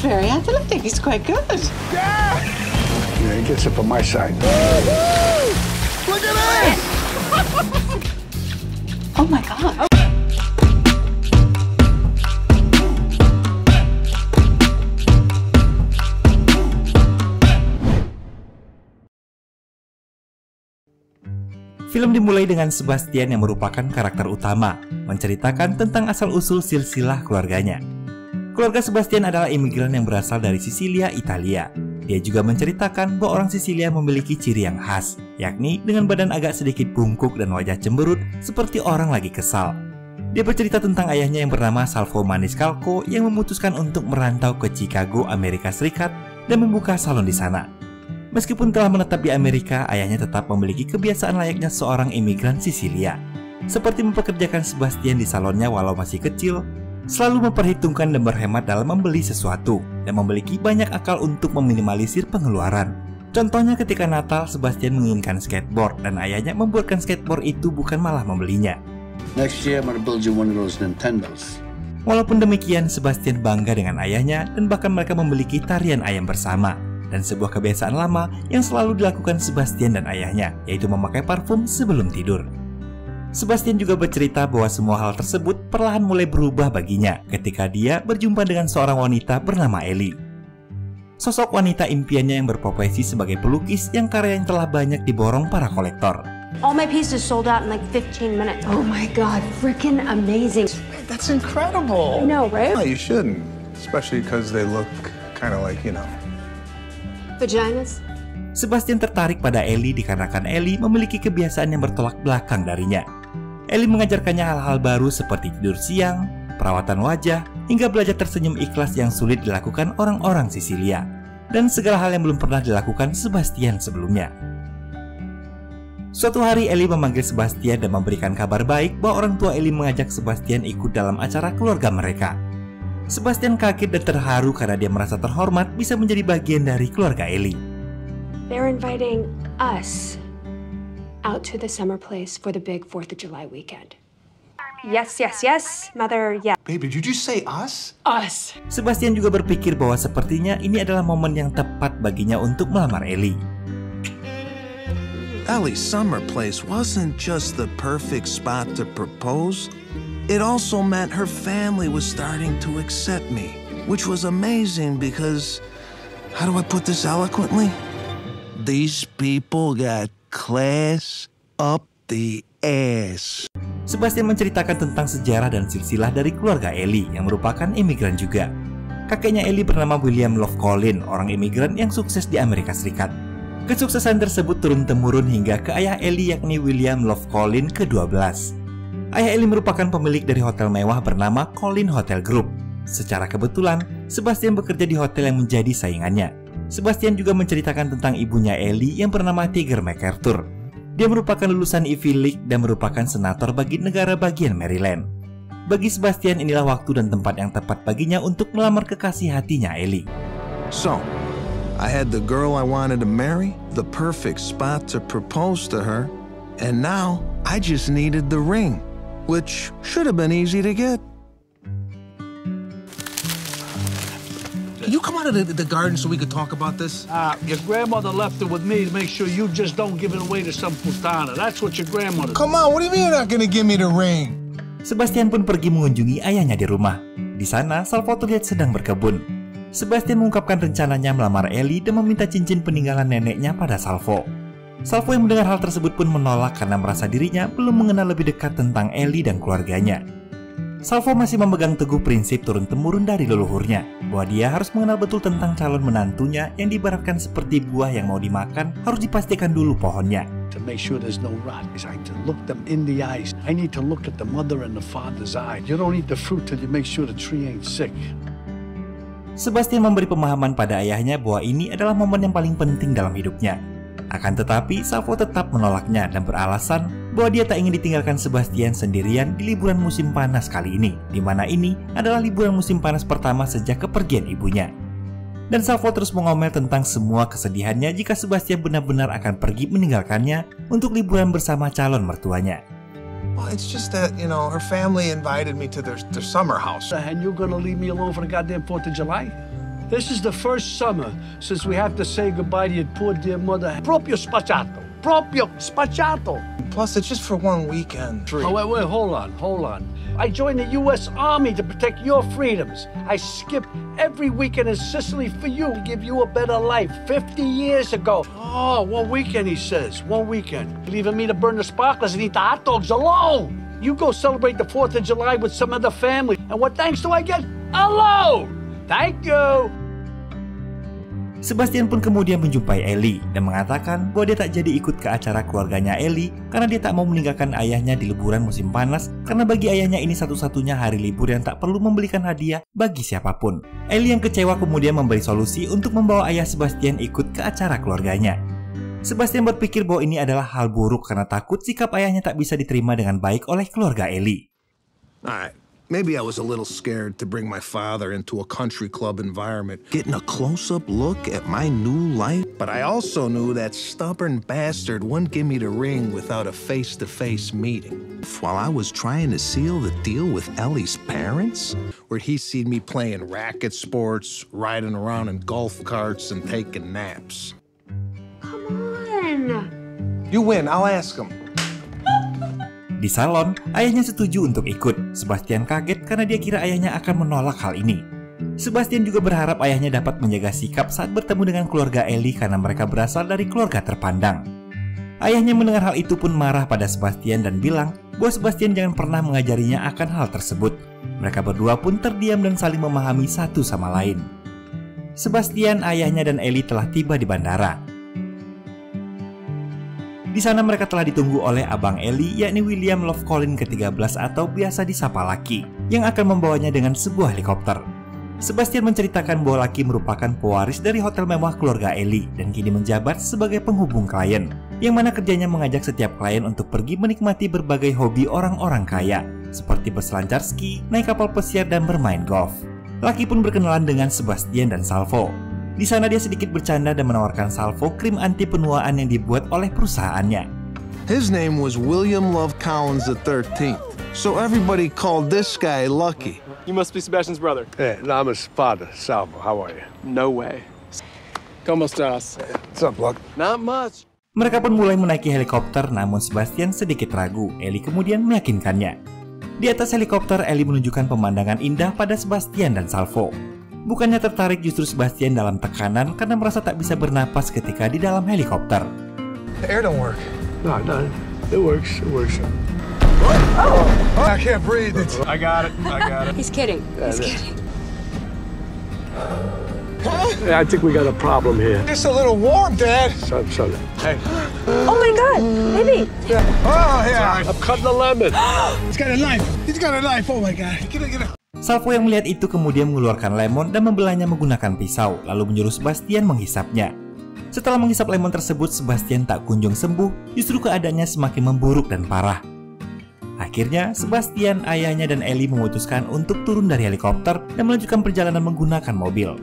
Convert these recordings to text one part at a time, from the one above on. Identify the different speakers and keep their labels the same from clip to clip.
Speaker 1: very athletic. He's quite good.
Speaker 2: Yeah, he gets up on my side. Look at this!
Speaker 1: Oh my God.
Speaker 3: Film dimulai dengan Sebastian yang merupakan karakter utama, menceritakan tentang asal-usul silsilah keluarganya. Keluarga Sebastian adalah imigran yang berasal dari Sisilia, Italia. Dia juga menceritakan bahwa orang Sisilia memiliki ciri yang khas, yakni dengan badan agak sedikit bungkuk dan wajah cemberut seperti orang lagi kesal. Dia bercerita tentang ayahnya yang bernama Salvo Maniscalco yang memutuskan untuk merantau ke Chicago, Amerika Serikat dan membuka salon di sana. Meskipun telah menetap di Amerika, ayahnya tetap memiliki kebiasaan layaknya seorang imigran Sisilia. Seperti mempekerjakan Sebastian di salonnya walau masih kecil, selalu memperhitungkan dan berhemat dalam membeli sesuatu, dan memiliki banyak akal untuk meminimalisir pengeluaran. Contohnya ketika Natal, Sebastian menginginkan skateboard, dan ayahnya membuatkan skateboard itu bukan malah membelinya.
Speaker 2: Next year I'm gonna build you one of those Nintendos.
Speaker 3: Walaupun demikian, Sebastian bangga dengan ayahnya, dan bahkan mereka memiliki tarian ayam bersama. Dan sebuah kebiasaan lama yang selalu dilakukan Sebastian dan ayahnya, yaitu memakai parfum sebelum tidur. Sebastian juga bercerita bahwa semua hal tersebut perlahan mulai berubah baginya ketika dia berjumpa dengan seorang wanita bernama Ellie. Sosok wanita impiannya yang berprofesi sebagai pelukis yang karyanya telah banyak diborong para kolektor.
Speaker 4: All my pieces sold out in like 15 minutes. Oh my God, freaking amazing.
Speaker 5: That's incredible.
Speaker 4: I know, right?
Speaker 5: No, you shouldn't, especially because they look kind of like,
Speaker 4: Vaginas?
Speaker 3: Sebastian tertarik pada Ellie dikarenakan Ellie memiliki kebiasaan yang bertolak belakang darinya. Ellie mengajarkannya hal-hal baru seperti tidur siang, perawatan wajah, hingga belajar tersenyum ikhlas yang sulit dilakukan orang-orang Sisilia, dan segala hal yang belum pernah dilakukan Sebastian sebelumnya. Suatu hari Ellie memanggil Sebastian dan memberikan kabar baik bahwa orang tua Ellie mengajak Sebastian ikut dalam acara keluarga mereka. Sebastian kaget dan terharu karena dia merasa terhormat bisa menjadi bagian dari keluarga Ellie.
Speaker 4: They're inviting us out to the summer place for the big 4th of July weekend. Yes, Mother, yeah.
Speaker 5: Baby, did you say us?
Speaker 4: Us.
Speaker 3: Sebastian juga berpikir bahwa sepertinya ini adalah momen yang tepat baginya untuk melamar Ellie.
Speaker 6: Ellie's summer place wasn't just the perfect spot to propose. It also meant her family was starting to accept me, which was amazing because, how do I put this eloquently? These people got class up the ass.
Speaker 3: Sebastian menceritakan tentang sejarah dan silsilah dari keluarga Ellie yang merupakan imigran juga. Kakeknya Ellie bernama William Love Collin, orang imigran yang sukses di Amerika Serikat. Kesuksesan tersebut turun-temurun hingga ke ayah Ellie yakni William Love Collin ke-12. Ayah Ellie merupakan pemilik dari hotel mewah bernama Collin Hotel Group. Secara kebetulan, Sebastian bekerja di hotel yang menjadi saingannya. Sebastian juga menceritakan tentang ibunya Ellie yang bernama Tiger MacArthur. Dia merupakan lulusan Ivy League dan merupakan senator bagi negara bagian Maryland. Bagi Sebastian, inilah waktu dan tempat yang tepat baginya untuk melamar kekasih hatinya Ellie.
Speaker 6: So, I had the girl I wanted to marry, the perfect spot to propose to her, and now I just needed the ring, which should have been easy to get.
Speaker 7: Can you come out of the garden so we could talk about this?
Speaker 8: Your grandmother left it with me to make sure you just don't give it away to some putana. That's what your grandmother did.
Speaker 5: Come on, what do you mean you're not gonna give me the ring?
Speaker 3: Sebastian pun pergi mengunjungi ayahnya di rumah. Di sana, Salvo terlihat sedang berkebun. Sebastian mengungkapkan rencananya melamar Ellie dan meminta cincin peninggalan neneknya pada Salvo. Salvo yang mendengar hal tersebut pun menolak karena merasa dirinya belum mengenal lebih dekat tentang Ellie dan keluarganya. Salvo masih memegang teguh prinsip turun-temurun dari leluhurnya, bahwa dia harus mengenal betul tentang calon menantunya yang diibaratkan seperti buah yang mau dimakan harus dipastikan dulu pohonnya.
Speaker 8: To make sure there's no rot, I need to look them in the eyes. I need to look at the mother and the father's eye. You don't eat the fruit till you make sure the tree ain't sick.
Speaker 3: Sebastian memberi pemahaman pada ayahnya bahwa ini adalah momen yang paling penting dalam hidupnya. Akan tetapi, Salvo tetap menolaknya dan beralasan bahwa dia tak ingin ditinggalkan Sebastian sendirian di liburan musim panas kali ini, di mana ini adalah liburan musim panas pertama sejak kepergian ibunya. Dan Salvo terus mengomel tentang semua kesedihannya jika Sebastian benar-benar akan pergi meninggalkannya untuk liburan bersama calon mertuanya.
Speaker 5: Well, it's just that, her family invited me to their summer house.
Speaker 8: And you're gonna leave me alone for the goddamn 4th of July? This is the first summer since we have to say goodbye to your poor dear mother. Proprio spacciato. Proprio spacciato.
Speaker 7: Plus, it's just for 1 weekend.
Speaker 8: Oh, wait, hold on. I joined the U.S. Army to protect your freedoms. I skipped every weekend in Sicily for you to give you a better life 50 years ago. Oh, 1 weekend, he says. 1 weekend. Leaving me to burn the sparklers and eat the hot dogs alone. You go celebrate the 4th of July with some other family. And what thanks do I get? Alone! Thank you!
Speaker 3: Sebastian pun kemudian menjumpai Ellie dan mengatakan bahwa dia tak jadi ikut ke acara keluarganya Ellie karena dia tak mau meninggalkan ayahnya di liburan musim panas karena bagi ayahnya ini satu-satunya hari libur yang tak perlu membelikan hadiah bagi siapapun. Ellie yang kecewa kemudian memberi solusi untuk membawa ayah Sebastian ikut ke acara keluarganya. Sebastian berpikir bahwa ini adalah hal buruk karena takut sikap ayahnya tak bisa diterima dengan baik oleh keluarga Ellie.
Speaker 6: Alright, maybe I was a little scared to bring my father into a country club environment, getting a close-up look at my new life, but I also knew that stubborn bastard wouldn't give me the ring without a face-to-face meeting. While I was trying to seal the deal with Ellie's parents, where he seen me playing racket sports, riding around in golf carts, and taking naps.
Speaker 7: You win, I'll ask him.
Speaker 3: Di salon, ayahnya setuju untuk ikut. Sebastian kaget karena dia kira ayahnya akan menolak hal ini. Sebastian juga berharap ayahnya dapat menjaga sikap saat bertemu dengan keluarga Ellie karena mereka berasal dari keluarga terpandang. Ayahnya mendengar hal itu pun marah pada Sebastian dan bilang bahwa Sebastian jangan pernah mengajarinya akan hal tersebut. Mereka berdua pun terdiam dan saling memahami satu sama lain. Sebastian, ayahnya, dan Ellie telah tiba di bandara. Di sana mereka telah ditunggu oleh abang Ellie, yakni William Love Collin ke-13 atau biasa disapa Lucky, yang akan membawanya dengan sebuah helikopter. Sebastian menceritakan bahwa Lucky merupakan pewaris dari hotel mewah keluarga Ellie dan kini menjabat sebagai penghubung klien, yang mana kerjanya mengajak setiap klien untuk pergi menikmati berbagai hobi orang-orang kaya, seperti berselancar ski, naik kapal pesiar, dan bermain golf. Lucky pun berkenalan dengan Sebastian dan Salvo. Di sana dia sedikit bercanda dan menawarkan Salvo krim anti penuaan yang dibuat oleh perusahaannya.
Speaker 6: His name was William Love Collins III, so everybody called this guy Lucky.
Speaker 9: You must be Sebastian's brother.
Speaker 8: Hey, I'm his father, Salvo. How are you?
Speaker 9: No way. ¿Cómo estás?
Speaker 8: What's up, Luck?
Speaker 9: Not much.
Speaker 3: Mereka pun mulai menaiki helikopter, namun Sebastian sedikit ragu. Ellie kemudian meyakinkannya. Di atas helikopter, Ellie menunjukkan pemandangan indah pada Sebastian dan Salvo. Bukannya tertarik, justru Sebastian dalam tekanan karena merasa tak bisa bernapas ketika di dalam helikopter.
Speaker 7: The air don't work.
Speaker 8: No, it works.
Speaker 7: Oh, I can't breathe.
Speaker 9: I got it.
Speaker 4: He's kidding. He's kidding.
Speaker 8: Yeah, I think we got a problem here.
Speaker 7: It's a little warm, Dad.
Speaker 8: Son. Hey.
Speaker 4: Oh my God, baby.
Speaker 7: Oh, yeah.
Speaker 8: I'm cutting the lemon.
Speaker 7: He's got a knife. He's got a knife. Oh, my God. Get it.
Speaker 3: Salvo yang melihat itu kemudian mengeluarkan lemon dan membelahnya menggunakan pisau, lalu menyuruh Sebastian menghisapnya. Setelah menghisap lemon tersebut, Sebastian tak kunjung sembuh, justru keadaannya semakin memburuk dan parah. Akhirnya, Sebastian, ayahnya, dan Ellie memutuskan untuk turun dari helikopter dan melanjutkan perjalanan menggunakan mobil.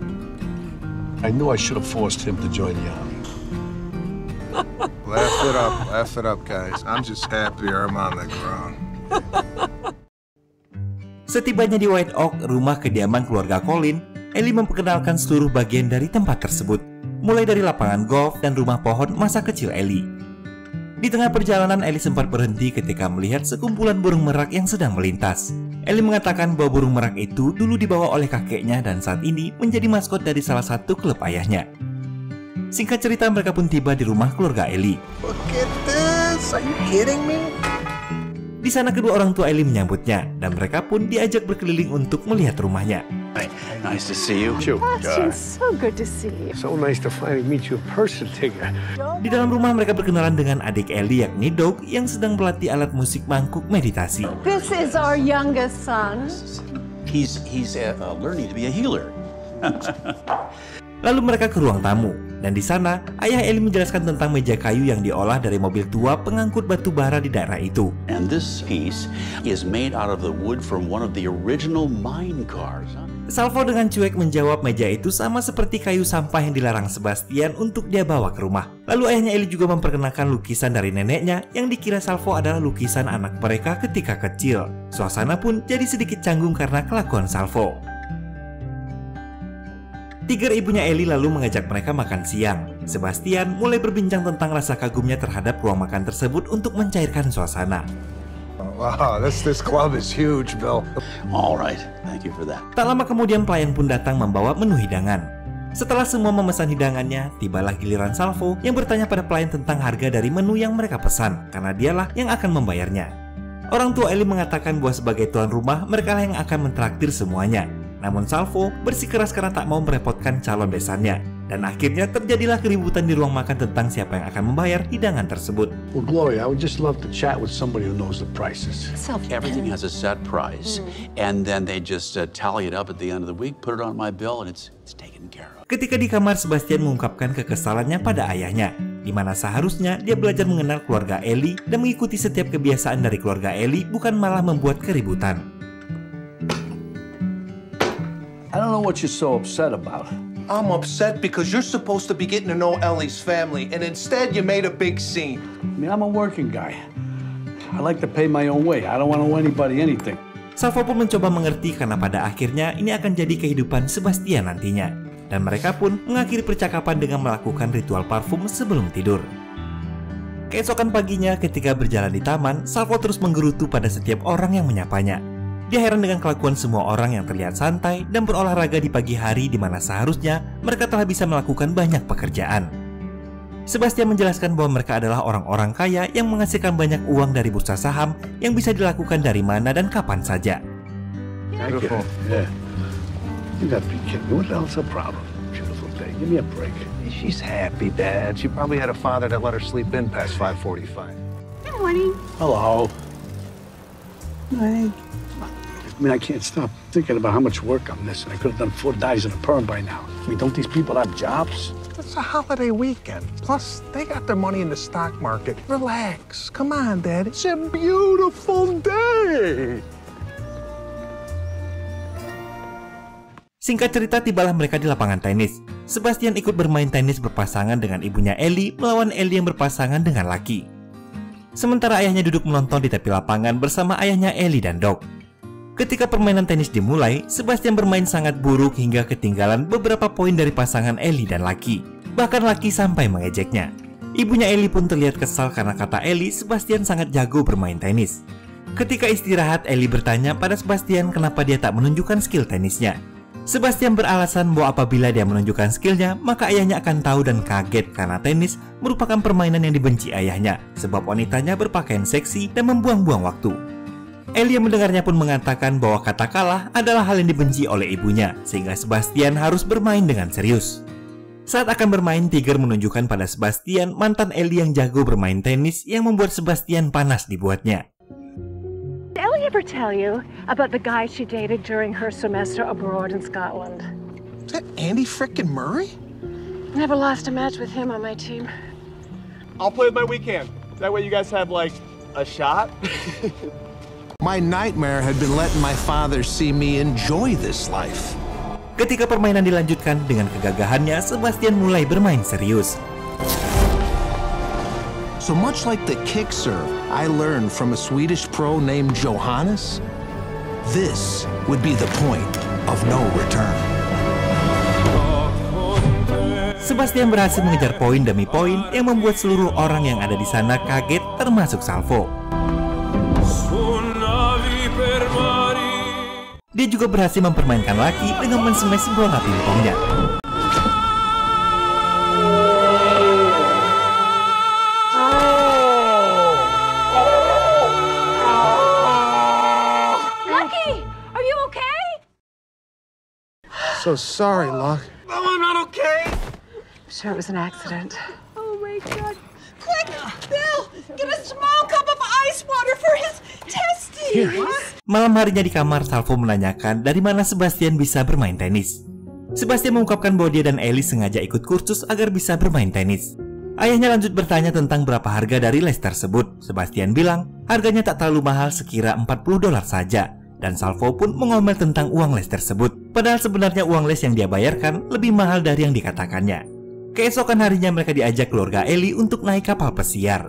Speaker 8: I knew I should have forced him to join the army.
Speaker 5: Laugh it up, guys. I'm just happier I'm on the ground.
Speaker 3: Setibanya di White Oak, rumah kediaman keluarga Collin, Ellie memperkenalkan seluruh bagian dari tempat tersebut, mulai dari lapangan golf dan rumah pohon masa kecil Ellie. Di tengah perjalanan, Ellie sempat berhenti ketika melihat sekumpulan burung merak yang sedang melintas. Ellie mengatakan bahwa burung merak itu dulu dibawa oleh kakeknya dan saat ini menjadi maskot dari salah satu klub ayahnya. Singkat cerita, mereka pun tiba di rumah keluarga Ellie.
Speaker 6: Look at this, are you kidding me?
Speaker 3: Di sana kedua orang tua Ellie menyambutnya dan mereka pun diajak berkeliling untuk melihat rumahnya.
Speaker 2: Nice to see you.
Speaker 1: Sebastian, so good to see you.
Speaker 8: So nice to finally meet you in person, Tigger.
Speaker 3: Di dalam rumah mereka berkenalan dengan adik Ellie yakni Doug yang sedang berlatih alat musik mangkuk meditasi.
Speaker 1: This is our youngest son.
Speaker 2: He's learning to be a healer.
Speaker 3: Lalu mereka ke ruang tamu, dan di sana ayah Ellie menjelaskan tentang meja kayu yang diolah dari mobil tua pengangkut batu bara di daerah itu.
Speaker 2: And this piece is made out of the wood from one of the original mine cars.
Speaker 3: Salvo dengan cuek menjawab meja itu sama seperti kayu sampah yang dilarang Sebastian untuk dia bawa ke rumah. Lalu ayahnya Ellie juga memperkenalkan lukisan dari neneknya yang dikira Salvo adalah lukisan anak mereka ketika kecil. Suasana pun jadi sedikit canggung karena kelakuan Salvo. Tiger ibunya Ellie lalu mengajak mereka makan siang. Sebastian mulai berbincang tentang rasa kagumnya terhadap ruang makan tersebut untuk mencairkan suasana.
Speaker 5: Wow, this club is huge, Bill.
Speaker 10: All right, thank you for that.
Speaker 3: Tak lama kemudian pelayan pun datang membawa menu hidangan. Setelah semua memesan hidangannya, tibalah giliran Salvo yang bertanya pada pelayan tentang harga dari menu yang mereka pesan, karena dialah yang akan membayarnya. Orang tua Ellie mengatakan bahwa sebagai tuan rumah, merekalah yang akan mentraktir semuanya. Namun Salvo bersikeras karena tak mau merepotkan calon besannya. Dan akhirnya terjadilah keributan di ruang makan tentang siapa yang akan membayar hidangan tersebut.
Speaker 2: Well, Gloria, I would just love to chat with somebody who knows the prices.
Speaker 10: Everything has a set price, and then they just tally it up at the end of the week, put it on my bill, and it's taken care of.
Speaker 3: Ketika di kamar, Sebastian mengungkapkan kekesalannya pada ayahnya, di mana seharusnya dia belajar mengenal keluarga Ellie dan mengikuti setiap kebiasaan dari keluarga Ellie, bukan malah membuat keributan.
Speaker 8: I don't know what you're so upset about.
Speaker 6: I'm upset because you're supposed to be getting to know Ellie's family, and instead you made a big scene.
Speaker 8: I mean, I'm a working guy. I like to pay my own way. I don't want to owe anybody anything.
Speaker 3: Salvo pun mencoba mengerti karena pada akhirnya ini akan jadi kehidupan Sebastian nantinya. Dan mereka pun mengakhiri percakapan dengan melakukan ritual parfum sebelum tidur. Keesokan paginya ketika berjalan di taman, Salvo terus menggerutu pada setiap orang yang menyapanya. Dia heran dengan kelakuan semua orang yang terlihat santai dan berolahraga di pagi hari di mana seharusnya mereka telah bisa melakukan banyak pekerjaan. Sebastian menjelaskan bahwa mereka adalah orang-orang kaya yang menghasilkan banyak uang dari bursa saham yang bisa dilakukan dari mana dan kapan saja.
Speaker 2: Beautiful. Yeah. You gotta be kidding me. What the hell's the problem? Beautiful day. Give me a break.
Speaker 5: She's happy, Dad. She probably had a father that let her sleep in past 5:45.
Speaker 1: Good morning.
Speaker 2: Hello. Hey. I mean, I can't stop thinking about how much work I'm missing. I could have done 4 dyes in a perm by now. I mean, don't these people have jobs?
Speaker 5: It's a holiday weekend. Plus, they got their money in the stock market. Relax. Come on, Dad. It's a beautiful day.
Speaker 3: Singkat cerita, tibalah mereka di lapangan tenis. Sebastian ikut bermain tenis berpasangan dengan ibunya Ellie melawan Ellie yang berpasangan dengan Lucky. Sementara ayahnya duduk menonton di tepi lapangan bersama ayahnya Ellie dan Doc. Ketika permainan tenis dimulai, Sebastian bermain sangat buruk hingga ketinggalan beberapa poin dari pasangan Ellie dan Lucky. Bahkan Lucky sampai mengejeknya. Ibunya Ellie pun terlihat kesal karena kata Ellie, Sebastian sangat jago bermain tenis. Ketika istirahat, Ellie bertanya pada Sebastian kenapa dia tak menunjukkan skill tenisnya. Sebastian beralasan bahwa apabila dia menunjukkan skillnya, maka ayahnya akan tahu dan kaget karena tenis merupakan permainan yang dibenci ayahnya, sebab wanitanya berpakaian seksi dan membuang-buang waktu. Ellie yang mendengarnya pun mengatakan bahwa kata kalah adalah hal yang dibenci oleh ibunya, sehingga Sebastian harus bermain dengan serius. Saat akan bermain, Tiger menunjukkan pada Sebastian mantan Ellie yang jago bermain tenis yang membuat Sebastian panas dibuatnya.
Speaker 1: Did Ellie ever tell you about the guy she dated during her semester abroad in Scotland?
Speaker 6: Is that Andy frickin' Murray?
Speaker 1: Never lost a match with him on my team.
Speaker 9: I'll play with my weekend. That way you guys have, like, a shot.
Speaker 6: My nightmare had been letting my father see me enjoy this life.
Speaker 3: Ketika permainan dilanjutkan dengan kegagahannya, Sebastian mulai bermain serius.
Speaker 6: So much like the kick serve I learned from a Swedish pro named Johannes, this would be the point of no return.
Speaker 3: Sebastian berhasil mengejar poin demi poin yang membuat seluruh orang yang ada di sana kaget, termasuk Salvo. Dia juga berhasil mempermainkan Lucky dengan men-smash bola pingpongnya.
Speaker 1: Lucky, are you okay?
Speaker 5: So sorry, Luck.
Speaker 9: Oh, I'm not okay.
Speaker 1: Sure, it was an accident.
Speaker 11: Oh my God! Quick, Bill, get a small cup of ice water for his testes.
Speaker 3: Malam harinya di kamar, Salvo menanyakan dari mana Sebastian bisa bermain tenis. Sebastian mengungkapkan bahwa dia dan Ellie sengaja ikut kursus agar bisa bermain tenis. Ayahnya lanjut bertanya tentang berapa harga dari les tersebut. Sebastian bilang harganya tak terlalu mahal, sekira $40 saja. Dan Salvo pun mengomel tentang uang les tersebut. Padahal sebenarnya uang les yang dia bayarkan lebih mahal dari yang dikatakannya. Keesokan harinya mereka diajak keluarga Ellie untuk naik kapal pesiar.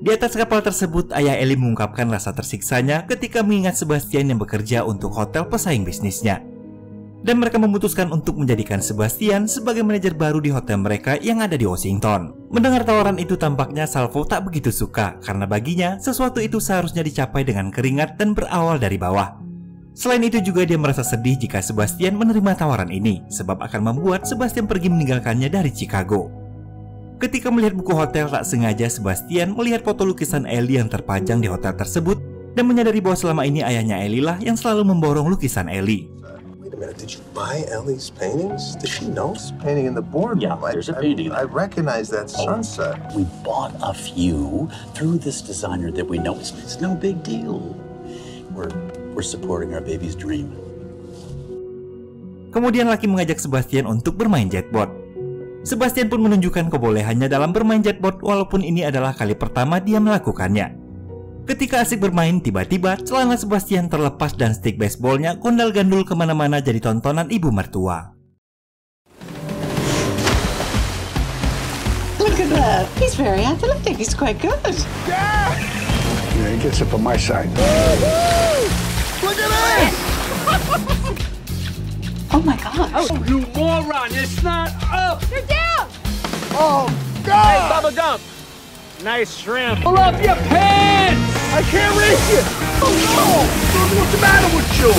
Speaker 3: Di atas kapal tersebut, ayah Ellie mengungkapkan rasa tersiksanya ketika mengingat Sebastian yang bekerja untuk hotel pesaing bisnisnya. dan mereka memutuskan untuk menjadikan Sebastian sebagai manajer baru di hotel mereka yang ada di Washington. Mendengar tawaran itu tampaknya Salvo tak begitu suka karena baginya sesuatu itu seharusnya dicapai dengan keringat dan berawal dari bawah. Selain itu juga dia merasa sedih jika Sebastian menerima tawaran ini sebab akan membuat Sebastian pergi meninggalkannya dari Chicago. Ketika melihat buku hotel, tak sengaja Sebastian melihat foto lukisan Ellie yang terpajang di hotel tersebut dan menyadari bahwa selama ini ayahnya Ellie lah yang selalu memborong lukisan Ellie.
Speaker 12: Wait a minute, did you buy Ellie's paintings? Does she know? Painting in the boardroom.
Speaker 10: Yeah, there's a painting.
Speaker 12: I recognize that sunset.
Speaker 10: We bought a few through this designer that we know. It's no big deal. We're supporting our baby's dream.
Speaker 3: Kemudian Lucky mengajak Sebastian untuk bermain jetboat. Sebastian pun menunjukkan kebolehannya dalam bermain jetboat walaupun ini adalah kali pertama dia melakukannya. Ketika asik bermain, tiba-tiba celana Sebastian terlepas dan stick baseballnya gondal-gandul kemana-mana jadi tontonan ibu mertua.
Speaker 11: Look at that. He's very athletic. He's quite good.
Speaker 2: Yeah, he gets up on my side.
Speaker 8: Look at this!
Speaker 11: Oh my God.
Speaker 8: Oh, you moron! It's not up!
Speaker 11: You're down!
Speaker 8: Oh, God! Hey, Bubba Gump! Nice shrimp. Pull up your pants! I can't reach it! Oh, no! What's the matter with you?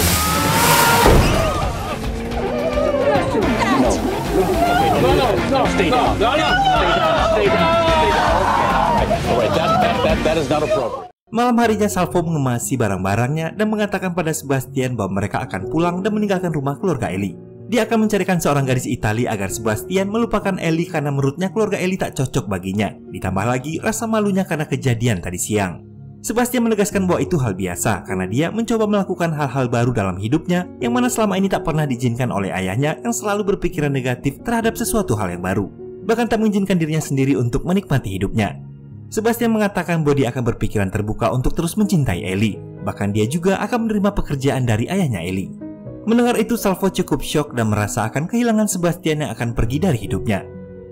Speaker 8: No, stay down. Stay down. All right, that is not appropriate.
Speaker 3: Malam harinya Salvo mengemasi barang-barangnya dan mengatakan pada Sebastian bahwa mereka akan pulang dan meninggalkan rumah keluarga Ellie. Dia akan mencarikan seorang gadis Italia agar Sebastian melupakan Ellie karena menurutnya keluarga Ellie tak cocok baginya. Ditambah lagi rasa malunya karena kejadian tadi siang. Sebastian menegaskan bahwa itu hal biasa karena dia mencoba melakukan hal-hal baru dalam hidupnya yang mana selama ini tak pernah diizinkan oleh ayahnya yang selalu berpikiran negatif terhadap sesuatu hal yang baru. Bahkan tak mengizinkan dirinya sendiri untuk menikmati hidupnya. Sebastian mengatakan bahwa dia akan berpikiran terbuka untuk terus mencintai Ellie. Bahkan dia juga akan menerima pekerjaan dari ayahnya Ellie. Mendengar itu, Salvo cukup syok dan merasa akan kehilangan Sebastian yang akan pergi dari hidupnya.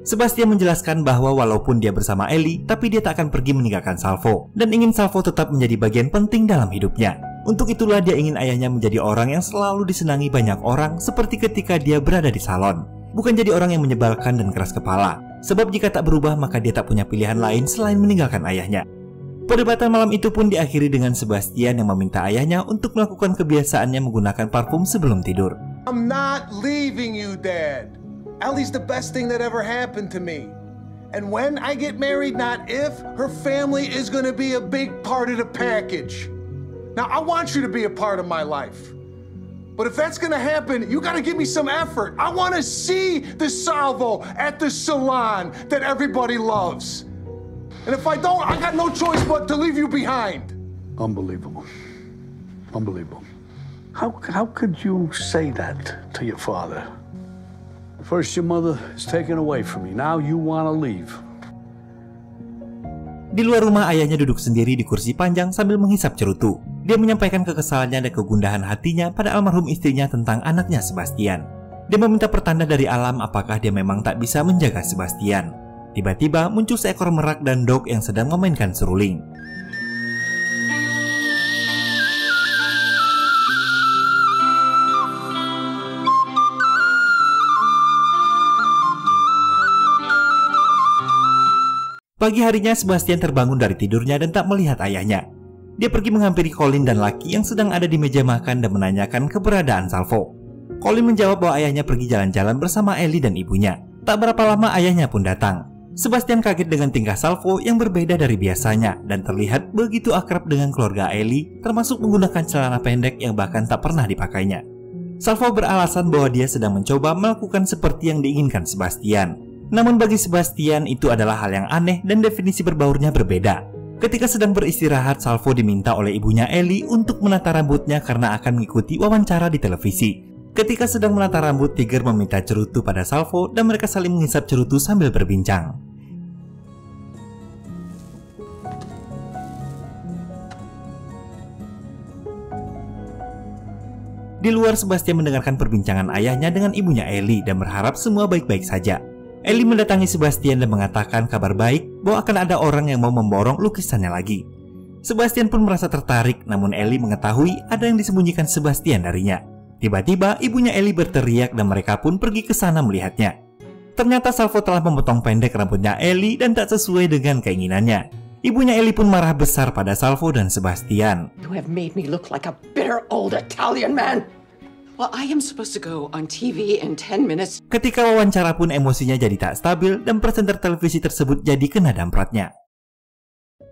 Speaker 3: Sebastian menjelaskan bahwa walaupun dia bersama Ellie, tapi dia tak akan pergi meninggalkan Salvo dan ingin Salvo tetap menjadi bagian penting dalam hidupnya. Untuk itulah dia ingin ayahnya menjadi orang yang selalu disenangi banyak orang seperti ketika dia berada di salon. Bukan jadi orang yang menyebalkan dan keras kepala. Sebab jika tak berubah maka dia tak punya pilihan lain selain meninggalkan ayahnya. Perdebatan malam itu pun diakhiri dengan Sebastian yang meminta ayahnya untuk melakukan kebiasaannya menggunakan parfum sebelum tidur.
Speaker 5: I'm not leaving you, Dad. Ellie's the best thing that ever happened to me. And when I get married, not if, her family is going to be a big part of the package. Now, I want you to be a part of my life. But if that's gonna happen, you gotta give me some effort. I wanna see the Salvo at the salon that everybody loves. And if I don't, I got no choice but to leave you behind.
Speaker 2: Unbelievable. Unbelievable. How could you say that to your father? First your mother is taken away from you. Now you wanna leave.
Speaker 3: Di luar rumah, ayahnya duduk sendiri di kursi panjang sambil menghisap cerutu. Dia menyampaikan kekesalannya dan kegundahan hatinya pada almarhum istrinya tentang anaknya Sebastian. Dia meminta pertanda dari alam apakah dia memang tak bisa menjaga Sebastian. Tiba-tiba muncul seekor merak dan dog yang sedang memainkan seruling. Pagi harinya Sebastian terbangun dari tidurnya dan tak melihat ayahnya. Dia pergi menghampiri Colin dan Lucky yang sedang ada di meja makan dan menanyakan keberadaan Salvo. Colin menjawab bahwa ayahnya pergi jalan-jalan bersama Ellie dan ibunya. Tak berapa lama ayahnya pun datang. Sebastian kaget dengan tingkah Salvo yang berbeda dari biasanya dan terlihat begitu akrab dengan keluarga Ellie, termasuk menggunakan celana pendek yang bahkan tak pernah dipakainya. Salvo beralasan bahwa dia sedang mencoba melakukan seperti yang diinginkan Sebastian. Namun bagi Sebastian itu adalah hal yang aneh dan definisi berbaurnya berbeda. Ketika sedang beristirahat, Salvo diminta oleh ibunya Ellie untuk menata rambutnya karena akan mengikuti wawancara di televisi. Ketika sedang menata rambut, Tiger meminta cerutu pada Salvo dan mereka saling menghisap cerutu sambil berbincang. Di luar, Sebastian mendengarkan perbincangan ayahnya dengan ibunya Ellie dan berharap semua baik-baik saja. Ellie mendatangi Sebastian dan mengatakan kabar baik bahwa akan ada orang yang mau memborong lukisannya lagi. Sebastian pun merasa tertarik, namun Ellie mengetahui ada yang disembunyikan Sebastian darinya. Tiba-tiba ibunya Ellie berteriak dan mereka pun pergi ke sana melihatnya. Ternyata Salvo telah memotong pendek rambutnya Ellie dan tak sesuai dengan keinginannya. Ibunya Ellie pun marah besar pada Salvo dan Sebastian.
Speaker 13: You have made me look like a bitter old Italian man. Well, I am supposed to go on TV in 10 minutes.
Speaker 3: Ketika wawancara pun emosinya jadi tak stabil dan presenter televisi tersebut jadi kena dampratnya.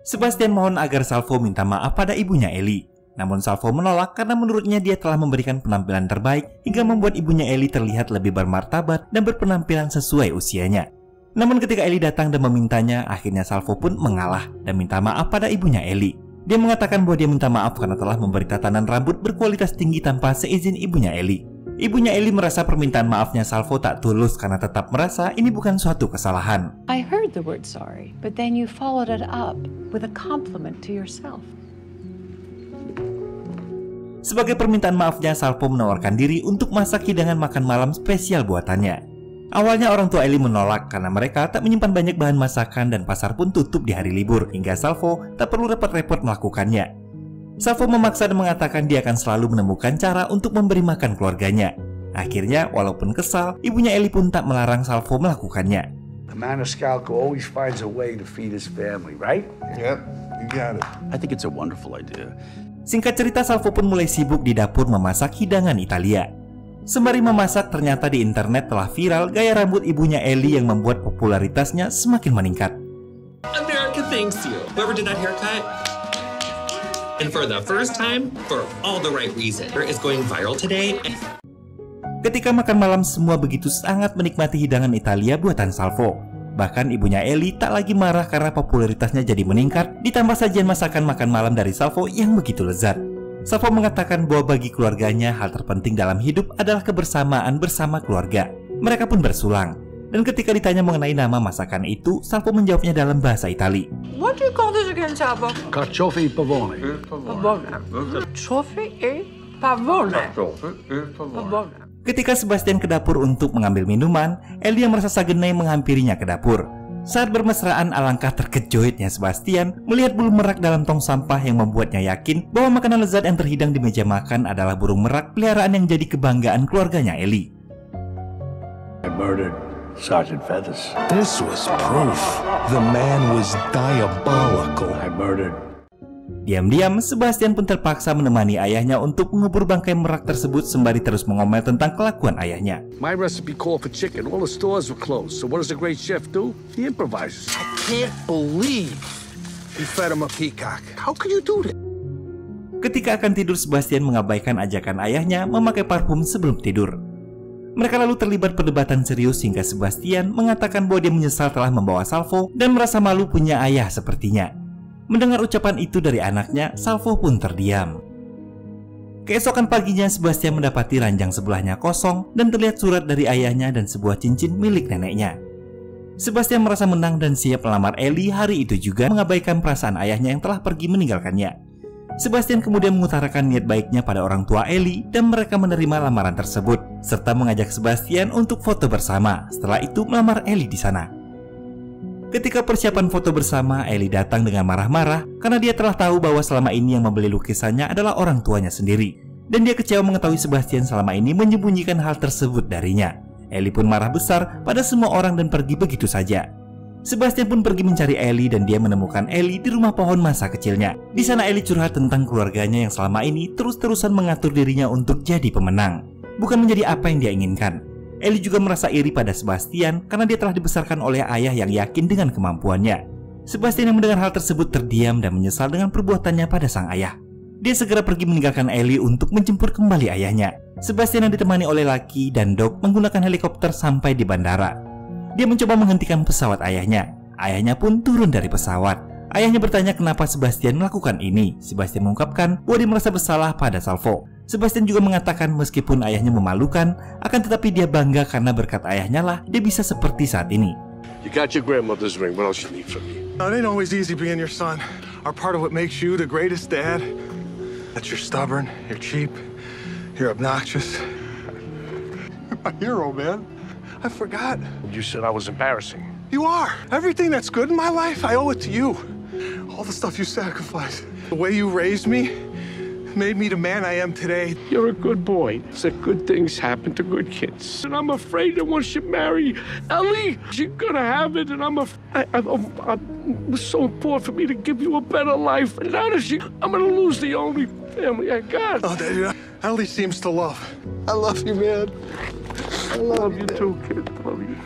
Speaker 3: Sebastian mohon agar Salvo minta maaf pada ibunya Ellie. Namun Salvo menolak karena menurutnya dia telah memberikan penampilan terbaik hingga membuat ibunya Ellie terlihat lebih bermartabat dan berpenampilan sesuai usianya. Namun ketika Ellie datang dan memintanya, akhirnya Salvo pun mengalah dan minta maaf pada ibunya Ellie. Dia mengatakan bahwa dia minta maaf karena telah memberi tatanan rambut berkualitas tinggi tanpa seizin ibunya Ellie. Ibunya Ellie merasa permintaan maafnya Salvo tak tulus karena tetap merasa ini bukan suatu kesalahan.
Speaker 14: I heard the word sorry, but then you followed it up with a compliment to yourself.
Speaker 3: Sebagai permintaan maafnya, Salvo menawarkan diri untuk masak hidangan makan malam spesial buatannya. Awalnya orang tua Ellie menolak karena mereka tak menyimpan banyak bahan masakan dan pasar pun tutup di hari libur hingga Salvo tak perlu repot-repot melakukannya. Salvo memaksa dan mengatakan dia akan selalu menemukan cara untuk memberi makan keluarganya. Akhirnya, walaupun kesal, ibunya Ellie pun tak melarang Salvo melakukannya.
Speaker 2: The Maniscalco always finds a way to feed his family, right?
Speaker 12: Yep, you got it.
Speaker 10: I think it's a wonderful idea.
Speaker 3: Singkat cerita, Salvo pun mulai sibuk di dapur memasak hidangan Italia. Sembari memasak, ternyata di internet telah viral gaya rambut ibunya Ellie yang membuat popularitasnya semakin meningkat.
Speaker 15: America thanks you. Whoever did that haircut. And for the first time, for all the right reasons, it's going viral today.
Speaker 3: Ketika makan malam, semua begitu sangat menikmati hidangan Italia buatan Salvo. Bahkan ibunya Ellie tak lagi marah karena popularitasnya jadi meningkat, ditambah sajian masakan makan malam dari Salvo yang begitu lezat. Salvo mengatakan bahwa bagi keluarganya hal terpenting dalam hidup adalah kebersamaan bersama keluarga. Mereka pun bersulang. Dan ketika ditanya mengenai nama masakan itu, Salvo menjawabnya dalam bahasa Itali.
Speaker 11: What do you call this again, Salvo?
Speaker 2: Carciofi pavone.
Speaker 11: Carciofi e pavone. Pavone.
Speaker 3: Ketika Sebastian ke dapur untuk mengambil minuman, Ellie yang merasa sagenai menghampirinya ke dapur. Saat bermesraan, alangkah terkejutnya Sebastian melihat bulu merak dalam tong sampah yang membuatnya yakin bahwa makanan lezat yang terhidang di meja makan adalah burung merak peliharaan yang jadi kebanggaan keluarganya Ellie.
Speaker 2: I murdered Sergeant Feathers.
Speaker 6: This was proof. The man was diabolical.
Speaker 2: I murdered.
Speaker 3: Diam-diam, Sebastian pun terpaksa menemani ayahnya untuk mengubur bangkai merak tersebut sembari terus mengomel tentang kelakuan ayahnya.
Speaker 2: My recipe called for chicken. All the stores were closed. So what does a great chef do? He improvises.
Speaker 6: I can't believe you fed him a peacock. How could you do that?
Speaker 3: Ketika akan tidur, Sebastian mengabaikan ajakan ayahnya memakai parfum sebelum tidur. Mereka lalu terlibat perdebatan serius hingga Sebastian mengatakan bahwa dia menyesal telah membawa Salvo dan merasa malu punya ayah sepertinya. Mendengar ucapan itu dari anaknya, Salvo pun terdiam. Keesokan paginya, Sebastian mendapati ranjang sebelahnya kosong dan terlihat surat dari ayahnya dan sebuah cincin milik neneknya. Sebastian merasa menang dan siap melamar Ellie hari itu juga, mengabaikan perasaan ayahnya yang telah pergi meninggalkannya. Sebastian kemudian mengutarakan niat baiknya pada orang tua Ellie dan mereka menerima lamaran tersebut, serta mengajak Sebastian untuk foto bersama. Setelah itu melamar Ellie di sana. Ketika persiapan foto bersama, Ellie datang dengan marah-marah karena dia telah tahu bahwa selama ini yang membeli lukisannya adalah orang tuanya sendiri. Dan dia kecewa mengetahui Sebastian selama ini menyembunyikan hal tersebut darinya. Ellie pun marah besar pada semua orang dan pergi begitu saja. Sebastian pun pergi mencari Ellie dan dia menemukan Ellie di rumah pohon masa kecilnya. Di sana Ellie curhat tentang keluarganya yang selama ini terus-terusan mengatur dirinya untuk jadi pemenang, bukan menjadi apa yang dia inginkan. Ellie juga merasa iri pada Sebastian karena dia telah dibesarkan oleh ayah yang yakin dengan kemampuannya. Sebastian yang mendengar hal tersebut terdiam dan menyesal dengan perbuatannya pada sang ayah. Dia segera pergi meninggalkan Ellie untuk menjemput kembali ayahnya. Sebastian yang ditemani oleh Lucky dan Doc menggunakan helikopter sampai di bandara. Dia mencoba menghentikan pesawat ayahnya. Ayahnya pun turun dari pesawat. Ayahnya bertanya kenapa Sebastian melakukan ini. Sebastian mengungkapkan bahwa dia merasa bersalah pada Salvo. Sebastian juga mengatakan meskipun ayahnya memalukan, akan tetapi dia bangga karena berkat ayahnya lah dia bisa seperti saat ini.
Speaker 2: You got your grandmother's ring. What else you need from me?
Speaker 12: It ain't always easy being your son. Are part of what makes you the greatest dad. That you're stubborn, you're cheap, you're obnoxious. You're my hero, man. I forgot.
Speaker 2: You said I was embarrassing.
Speaker 12: You are. Everything that's good in my life, I owe it to you. All the stuff you sacrificed. The way you raised me. made me the man I am today.
Speaker 2: You're a good boy. So good things happen to good kids. And I'm afraid that once you marry Ellie, she's gonna have it. And it's so important for me to give you a better life. And now that I'm gonna lose the only family I got.
Speaker 12: Oh, Daddy, Ellie seems to love. I love you, man.
Speaker 2: I love you too, kid. Love you.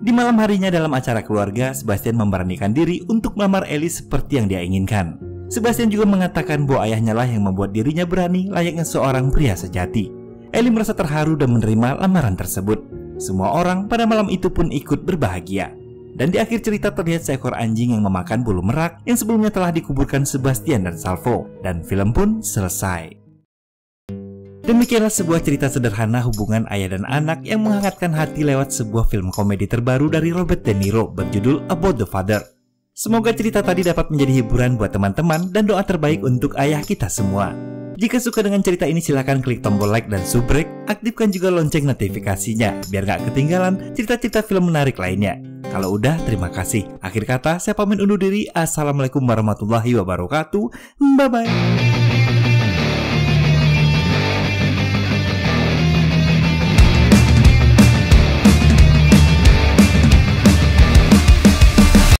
Speaker 3: Di malam harinya dalam acara keluarga, Sebastian memberanikan diri untuk melamar Ellie seperti yang dia inginkan. Sebastian juga mengatakan bahwa ayahnya lah yang membuat dirinya berani layaknya seorang pria sejati. Ellie merasa terharu dan menerima lamaran tersebut. Semua orang pada malam itu pun ikut berbahagia. Dan di akhir cerita terlihat seekor anjing yang memakan bulu merak yang sebelumnya telah dikuburkan Sebastian dan Salvo. Dan film pun selesai. Demikianlah sebuah cerita sederhana hubungan ayah dan anak yang menghangatkan hati lewat sebuah film komedi terbaru dari Robert De Niro berjudul About the Father. Semoga cerita tadi dapat menjadi hiburan buat teman-teman dan doa terbaik untuk ayah kita semua. Jika suka dengan cerita ini silahkan klik tombol like dan subrek, aktifkan juga lonceng notifikasinya biar gak ketinggalan cerita-cerita film menarik lainnya. Kalau udah, terima kasih. Akhir kata, saya pamit undur diri. Assalamualaikum warahmatullahi wabarakatuh. Bye-bye.